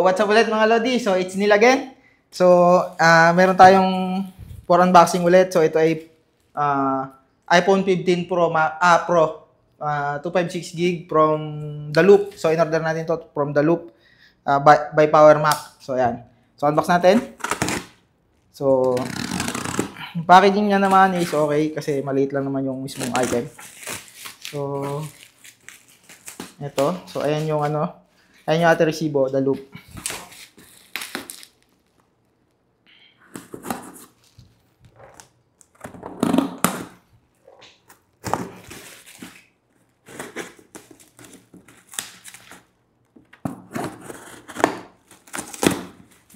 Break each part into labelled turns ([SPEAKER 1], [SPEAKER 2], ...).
[SPEAKER 1] what's up ulit mga Lodi? So, it's Neil again. So, meron tayong for unboxing ulit. So, ito ay iPhone 15 Pro, 256 gig from The Loop. So, in-order natin to from The Loop by Power Mac. So, ayan. So, unbox natin. So, yung packaging niya naman is okay kasi maliit lang naman yung mismong item. So, ito. So, ayan yung ayan yung ating resibo, The Loop.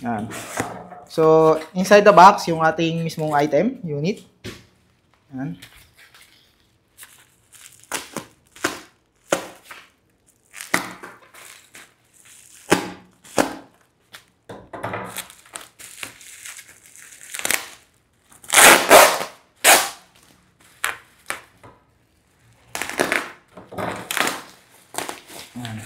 [SPEAKER 1] Yan. So, inside the box, yung ating mismong item, unit. Yan. Yan.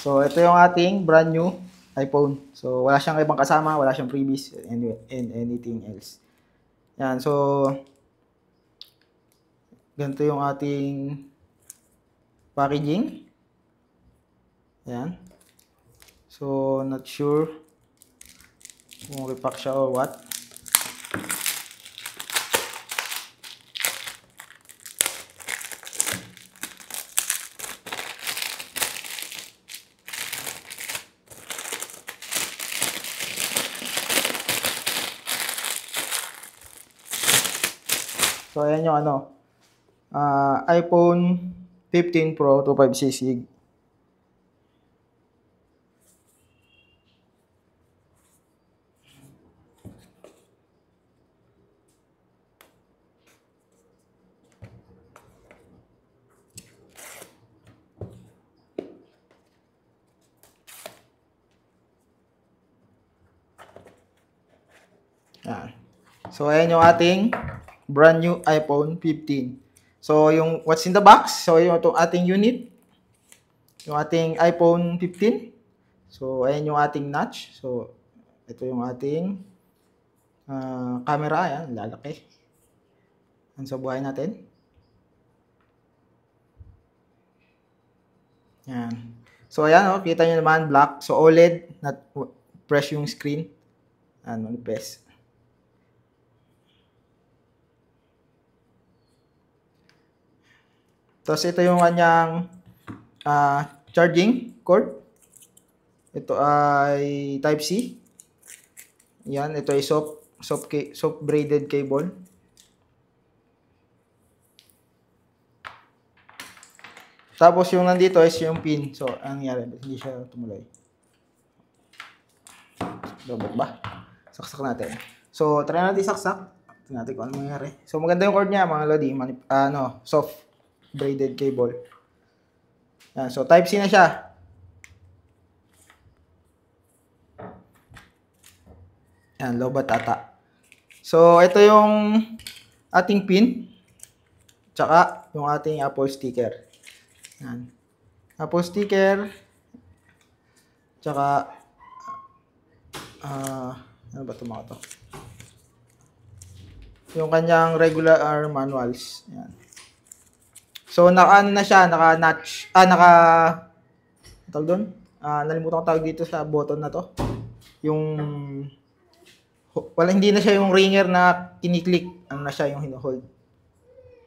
[SPEAKER 1] So, ito yung ating brand new iPhone. So, wala siyang ibang kasama, wala siyang freebies and anything else. Yan. So, ganito yung ating packaging. Yan. So, not sure kung repack siya or what. So, ayan yung iPhone 15 Pro 256 gig. Yan. So, ayan yung ating brand new iPhone 15. So, yung what's in the box, so yung itong ating unit, yung ating iPhone 15. So, ayan yung ating notch. So, ito yung ating camera. Ayan, lalaki. Yan sa buhay natin. Yan. So, ayan, kita nyo naman, black. So, OLED, not fresh yung screen. Ano, manipis. Tapos ito yung kanyang charging cord. Ito ay Type-C. Yan, ito ay soft braided cable. Tapos yung nandito is yung pin. So, ang nangyari, hindi siya tumuloy. Lobot ba? Saksak natin. So, try natin saksak. Tingnan natin kung ano mangyari. So, maganda yung cord niya, mga lodi. Soft braided cable. Yan. So, Type-C na siya. Yan, lobat ata. So, ito yung ating pin. Tsaka, yung ating Apple sticker. Yan. Apple sticker. Tsaka, ano ba ito mga to? Yung kanyang regular manuals. Yan. So, naka-ano na siya, naka-notch, tawag doon? Nalimutan ko tawag dito sa button na to. Yung, hindi na siya yung ringer na kiniklik. Ano na siya yung hino-hold.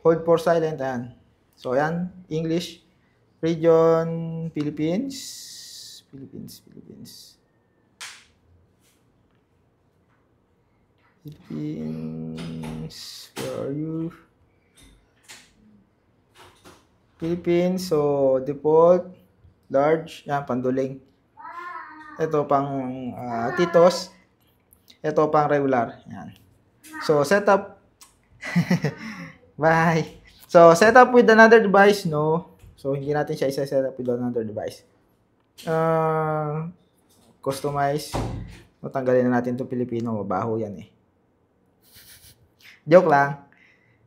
[SPEAKER 1] Hold for silent, ayan. So, ayan, English. Region, Philippines. Philippines, where are you? Philippines, so default, large, yan, panduling. Ito pang titos. Ito pang regular, yan. So, setup. Bye. So, setup with another device, no. So, hindi natin siya isa-setup with another device. Customize. So, tanggalin na natin itong Pilipino. Mabaho yan eh. Joke lang.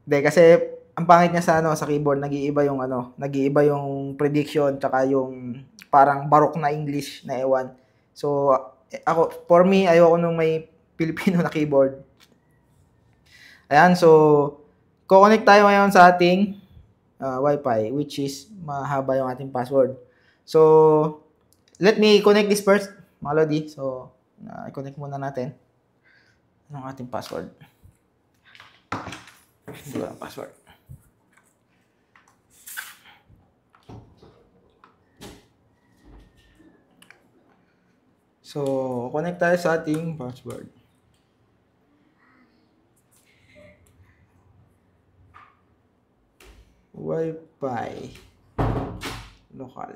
[SPEAKER 1] Hindi, kasi ang pangit niya sa ano, sa keyboard, nag-iiba yung ano, nag-iiba yung prediction tsaka yung parang barok na English na ewan. So, ako, for me, ayoko nung may Filipino na keyboard. Ayan, so, connect tayo ngayon sa ating Wi-Fi, which is mahaba yung ating password. So, let me connect this first, mga Lodi. So, i-connect muna natin ang ating password. Hindi ko lang password. So, connect tayo sa ating password. Wi-Fi local.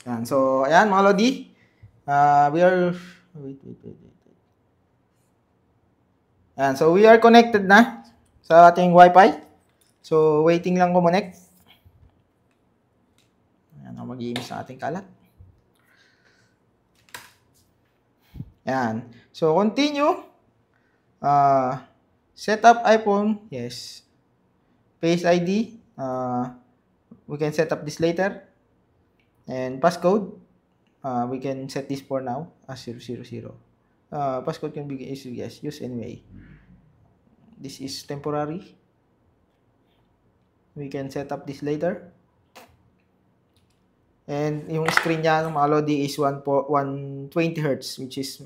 [SPEAKER 1] Yan. So, ayan mga Lodi. We are wait. Ayan. So, we are connected na sa ating Wi-Fi. So, waiting lang kumonect. Ayan, mag-iimis sa ating kalat. Ayan. So, continue. Setup iPhone. Yes. Face ID. We can set up this later. And passcode. We can set this for now as 000. Passcode can be used anyway. This is temporary. We can set up this later. And yung screen niya, mga Lodi, is 120 Hz, which is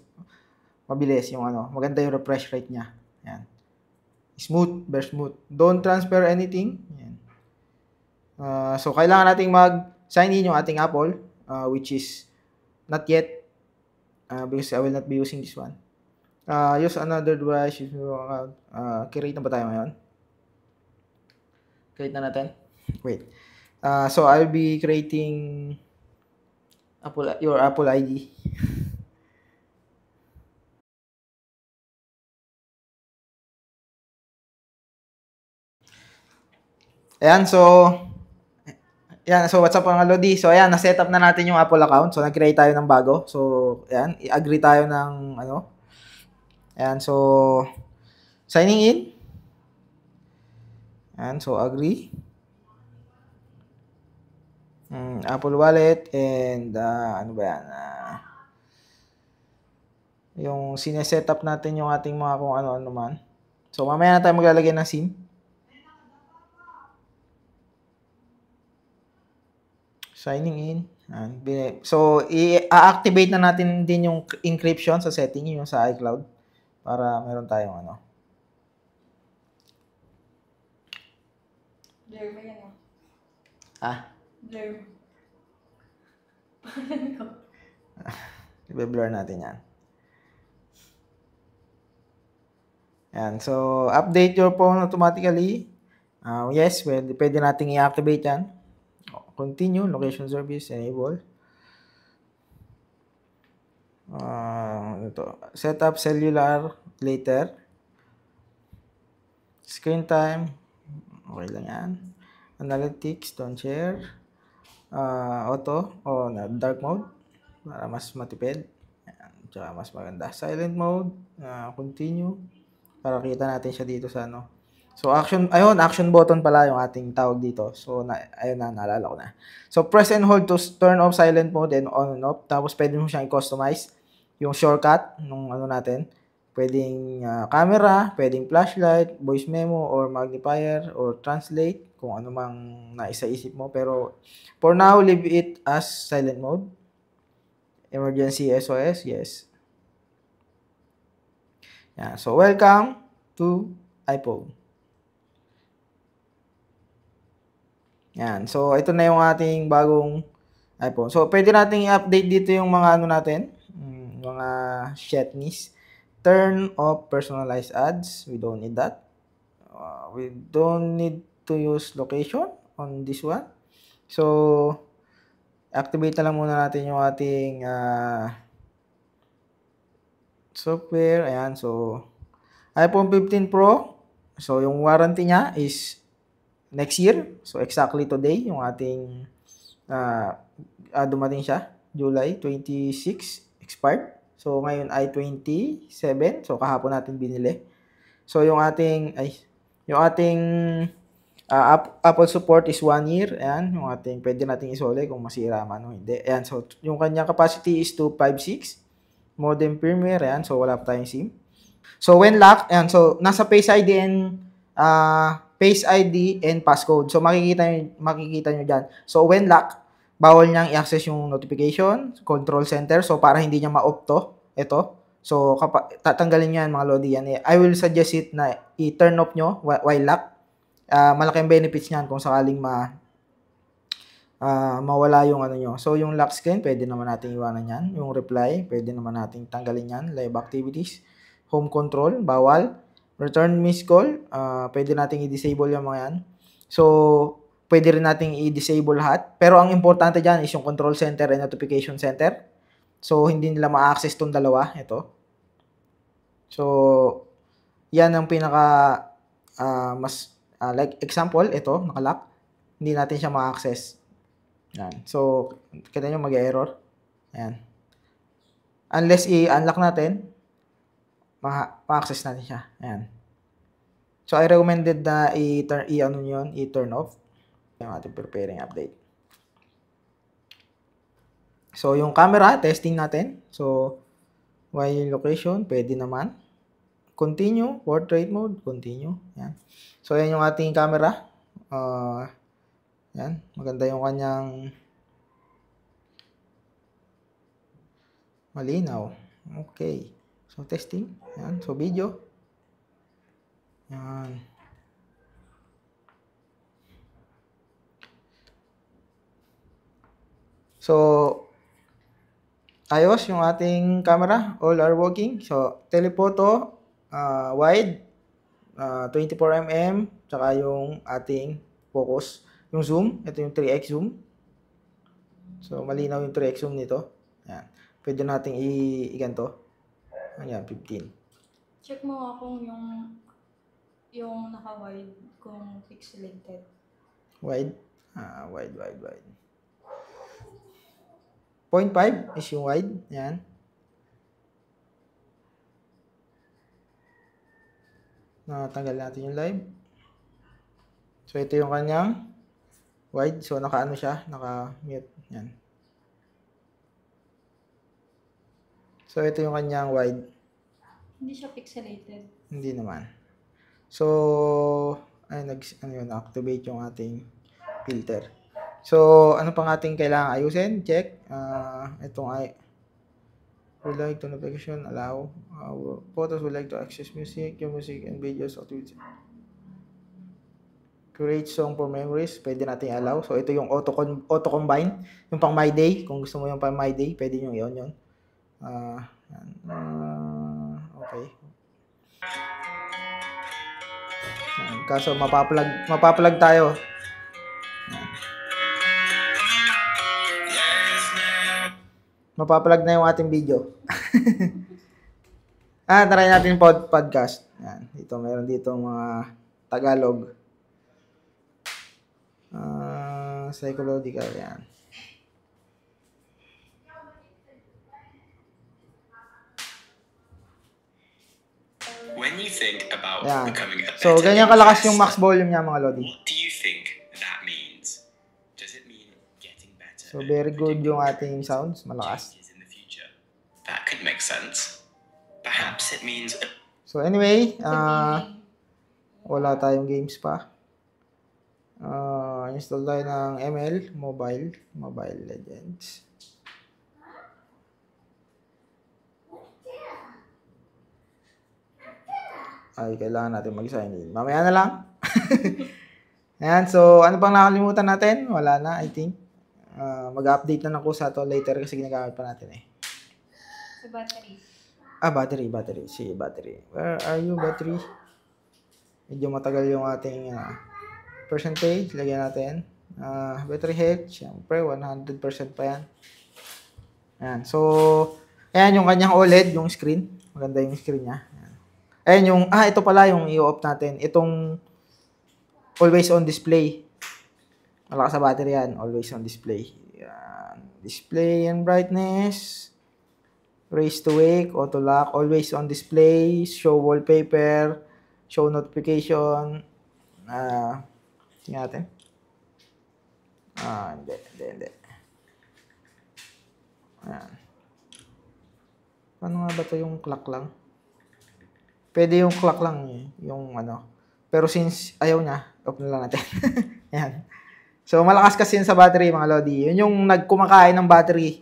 [SPEAKER 1] mabilis yung ano. Maganda yung refresh rate niya. Yan. Smooth, very smooth. Don't transfer anything. Yan. So, kailangan nating mag-sign in yung ating Apple, which is not yet, because I will not be using this one. Use another device. Create na ba tayo ngayon? Create na natin. Wait. So I'll be creating your Apple ID. Ayan, so what's up mga Lodi? So ayan, na-set up na natin yung Apple account. So nag-create tayo ng bago. So ayan, i-agree tayo ng ano. Ayan, so signing in. Ayan, so agree. Apple Wallet and ano ba yan? Yung sineset up natin yung ating mga kung ano-ano man. So mamaya na tayo maglalagay ng SIM. Signing in. So i-activate na natin din yung encryption sa setting yung sa iCloud para meron tayong ano.
[SPEAKER 2] Blur mo yan
[SPEAKER 1] Blur.
[SPEAKER 2] Blur.
[SPEAKER 1] I-blur natin yan. Yan. So, update your phone automatically. Yes, pwede nating i-activate yan. Continue. Location service. Enable. Set up cellular later. Screen time. Okay lang yan. Analytics. Don't share. Auto. Dark mode. Para mas matipid. Ayan. Tsaka mas maganda. Silent mode. Continue. Para kita natin siya dito sa ano. So, action button pala yung ating tawag dito. So, ayun na, naalala ko na. So, press and hold to turn off silent mode and on and off. Tapos, pwede mo siyang i-customize yung shortcut nung ano natin. Pwedeng camera, pwedeng flashlight, voice memo, or magnifier, or translate, kung ano mang naisa-isip mo. Pero, for now, leave it as silent mode. Emergency SOS, yes. Yeah, so, welcome to iPhone. Yan. So, ito na yung ating bagong iPhone. So, pwede nating i-update dito yung mga ano natin, mga shetnis. Turn off personalized ads. We don't need that. We don't need to use location on this one. So, activate na lang muna natin yung ating software. Ayan. So, iPhone 15 Pro. So, yung warranty niya is next year. So, exactly today, yung ating dumating siya. July 26, expired. So, ngayon ay 27. So, kahapon natin binili. So, yung ating Apple support is 1 year. Ayan, yung ating, pwede nating isole kung masira man o hindi. Ayan, so, yung kanyang capacity is 256. Modem firmware, ayan, so wala pa tayong SIM. So, when locked, ayan, so, nasa Face ID and passcode. So, makikita nyo dyan. So, when locked, bawal niyang i-access yung notification, control center. So, para hindi niya ma-off to, ito. So, tatanggalin nyo yan, mga Lodi, yan. I will suggest it na i-turn off nyo while locked. Malaking benefits niyan kung sakaling mawala yung ano nyo. So, yung lock screen, pwede naman natin iwanan yan. Yung reply, pwede naman natin tanggalin yan. Live activities. Home control, bawal. Return missed call, pwede nating i-disable yung mga yan. So, pwede rin nating i-disable lahat. Pero ang importante dyan is yung control center and notification center. So, hindi nila ma-access tong dalawa. Ito. So, yan ang pinaka like example, ito, nakalock. Hindi natin siya ma-access. Yan. So, kita nyo mag-error. Ayan. Unless i-unlock natin, ma-access natin siya. Ayan. So, I recommended na i-turn off. Yung ating preparing update. So, yung camera, testing natin. So, while location, pwede naman. Continue, portrait mode, continue. Ayan. So, yan yung ating camera. Yan. Maganda yung kanyang malinaw. Okay. So, testing. Yan. So, video. Yan. So, ayos yung ating camera. All are working. So, telephoto, wide, 24mm, tsaka yung ating focus. Yung zoom, ito yung 3x zoom. So, malinaw yung 3x zoom nito. Yan. Pwede nating i-ganto. Ayan, 15.
[SPEAKER 2] Check mo nga kung yung naka-wide, kung pixelated.
[SPEAKER 1] Wide? Wide. 0.5 is yung wide. Yan. Natanggal natin yung live. So, ito yung kanyang wide. So, naka-ano siya? Naka-mute. Yan. So, ito yung kanyang wide.
[SPEAKER 2] Hindi siya pixelated.
[SPEAKER 1] Hindi naman. So, activate yung ating filter. So, ano pang ating kailangan ayusin? Check. Itong would like to notification, allow. Photos would like to access music, your music and videos. Create song for memories, pwede natin allow. So, ito yung auto-combine. Yung pang My Day, kung gusto mo yung pang My Day, pwede nyo yun. Okay. Kaso, mapaplag tayo. Mapaplag na yung ating video. Try natin podcast. Yan. Dito, meron dito mga Tagalog. Psychological, yan.
[SPEAKER 3] When you think about
[SPEAKER 1] Yan.
[SPEAKER 3] becoming a
[SPEAKER 1] So,
[SPEAKER 3] better
[SPEAKER 1] ganyan kalakas yung
[SPEAKER 3] investor,
[SPEAKER 1] max volume niya, mga Lodi.
[SPEAKER 3] what do you think that means? Does it mean getting better?
[SPEAKER 1] So,
[SPEAKER 3] at
[SPEAKER 1] very good yung
[SPEAKER 3] predicting
[SPEAKER 1] ating sounds. Malakas.
[SPEAKER 3] changes in the future? That could make sense. Perhaps it means
[SPEAKER 1] So, anyway,
[SPEAKER 2] Sabihin.
[SPEAKER 1] wala tayong games pa. Install tayo ng ML, Mobile Legends. Ay, kailangan natin mag-sign in. Mamaya na lang. Ayan, so, ano pang nakalimutan natin? Wala na, I think. Mag-update na ng kusa to later kasi ginagamit pa natin eh.
[SPEAKER 2] Sa battery.
[SPEAKER 1] Battery. Si battery. Where are you, battery? Medyo matagal yung ating percentage. Lagyan natin. Battery health. Siyempre, 100% pa yan. Ayan. So, ayan yung kanyang OLED, yung screen. Maganda yung screen niya. Ayan yung, ito pala yung i-off natin. Itong always on display. Malakas sa battery yan. Always on display. Yan. Display and brightness. Raise to wake. Auto lock. Always on display. Show wallpaper. Show notification. Tingnan natin. Hindi. Ayan. Paano nga ba ito yung clock lang? Pwede yung clock lang eh. Yung ano. Pero since ayaw niya, off na lang natin. Ayan. So, malakas kasi yun sa battery, mga Lodi. Yun yung nagkumakain ng battery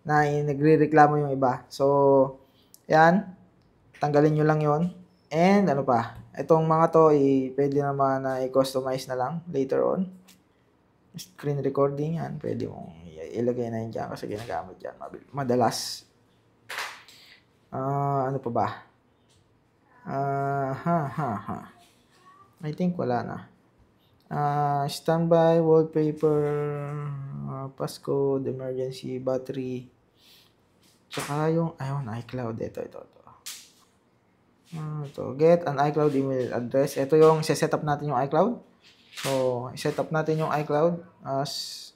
[SPEAKER 1] na nagre-reklamo yung iba. So, yan. Tanggalin nyo lang yon. And, ano pa? Itong mga to, pwede naman na i-customize na lang later on. Screen recording, yan. Pwede mong ilagay na yun dyan kasi ginagamit dyan. Madalas. Ano pa ba? I think wala na. Standby, wallpaper, passcode, emergency, battery. Tsaka yung, ayun, iCloud. Ito. Get an iCloud email address. Ito yung set up natin yung iCloud. So, set up natin yung iCloud as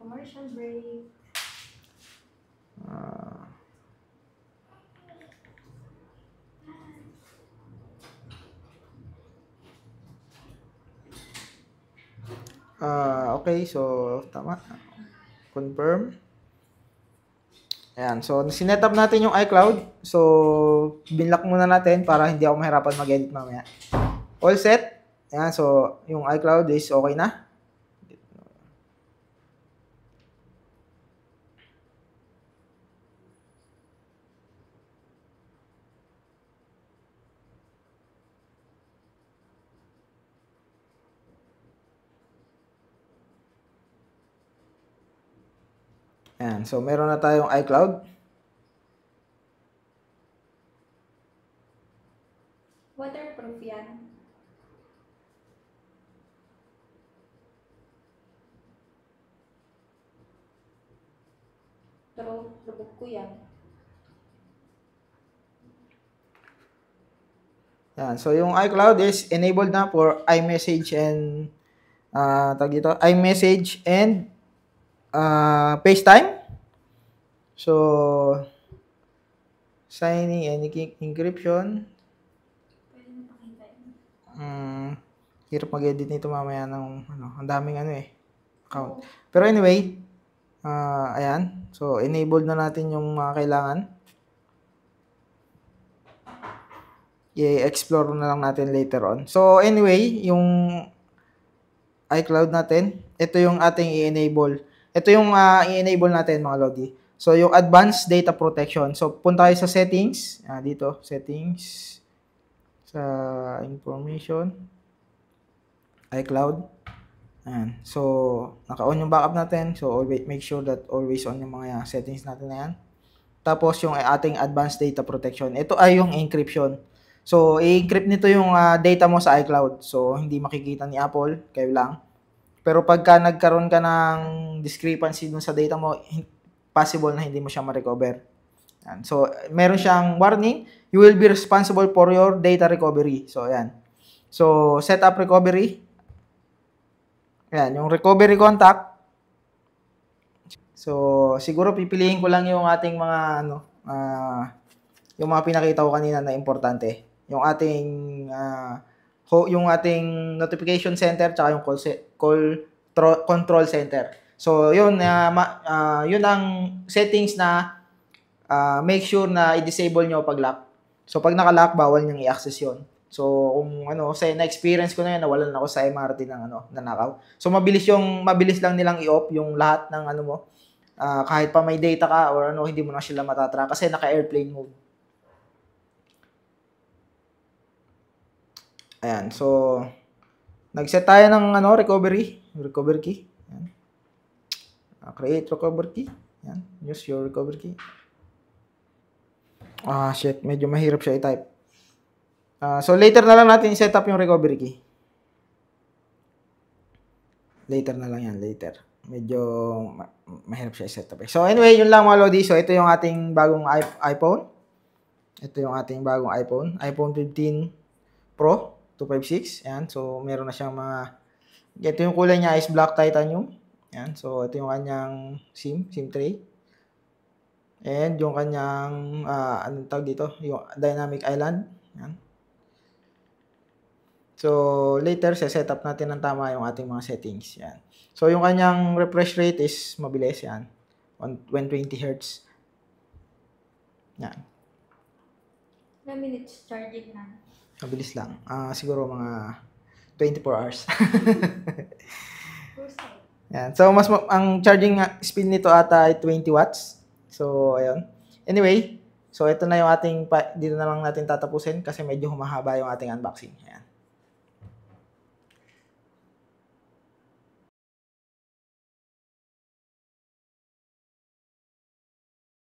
[SPEAKER 2] commercial break.
[SPEAKER 1] Okay, so tama. Confirm. Ayan, so sinet up natin yung iCloud. So, binlock muna natin para hindi ako mahirapan mag-edit mamaya. All set. Ayan, so yung iCloud is okay na. Ayan, so meron na tayong iCloud.
[SPEAKER 2] Waterproof yan. Pero, lubog ko yan.
[SPEAKER 1] Ayan, so yung iCloud is enabled na for iMessage and iMessage and FaceTime. So, signing and encryption.
[SPEAKER 2] Pwede mo pakita yun.
[SPEAKER 1] Hirap mag-edit nito mamaya ng ang daming account. Pero anyway, ayan. So, enabled na natin yung mga kailangan. I-explore na lang natin later on. So, anyway, yung iCloud natin, ito yung ating i-enable. Ito yung i-enable natin, mga Lodi. So, yung advanced data protection. So, punta tayo sa settings. Dito, settings. Sa information. iCloud. Ayan. So, naka-on yung backup natin. So, always, make sure that always on yung mga settings natin na yan. Tapos, yung ating advanced data protection. Ito ay yung encryption. So, i-encrypt nito yung data mo sa iCloud. So, hindi makikita ni Apple. Kayo lang. Pero pagka nagkaroon ka ng discrepancy dun sa data mo, possible na hindi mo siya ma-recover. Yan. So, meron siyang warning. You will be responsible for your data recovery. So, ayan. So, set up recovery. Ayan, yung recovery contact. So, siguro pipiliin ko lang yung ating mga, yung mga pinakita ko kanina na importante. Yung ating notification center tsaka yung control center. So, yun yun ang settings na make sure na i-disable nyo pag lock. So, pag naka-lock, bawal nyo i-access yun. So, kung na-experience ko na yun, nawalan ako sa MRT ng nanakaw. So, mabilis lang nilang i-off yung lahat ng mo. Kahit pa may data ka or hindi mo na sila matatrack kasi naka-airplane mode. Ayan, so nag-set tayo ng recovery key. Ayan. Create recovery key. Ayan, use your recovery key. Shit, medyo mahirap siya i-type. So later na lang natin i-set up yung recovery key. Later na lang yan, later. Medyo mahirap siya i-set up. So anyway, yun lang mga Lodi. So ito yung ating bagong iPhone. Ito yung ating bagong iPhone 15 Pro 256. Ayan. So, meron na siyang mga, ito yung kulay niya is black titanium. Ayan. So, ito yung kanyang SIM tray. And yung kanyang, anong tawag dito? Yung dynamic island. Ayan. So, later, set up natin ng tama yung ating mga settings. Yan. So, yung kanyang refresh rate is mabilis yan. 120 Hz. Yan.
[SPEAKER 2] Ilang minutes charging na?
[SPEAKER 1] Mabilis lang. Siguro mga 24 hours. Yan. So, ang charging speed nito ata ay 20 watts. So, ayun. Anyway, so ito na yung ating, dito na lang natin tatapusin kasi medyo humahaba yung ating unboxing. Ayan.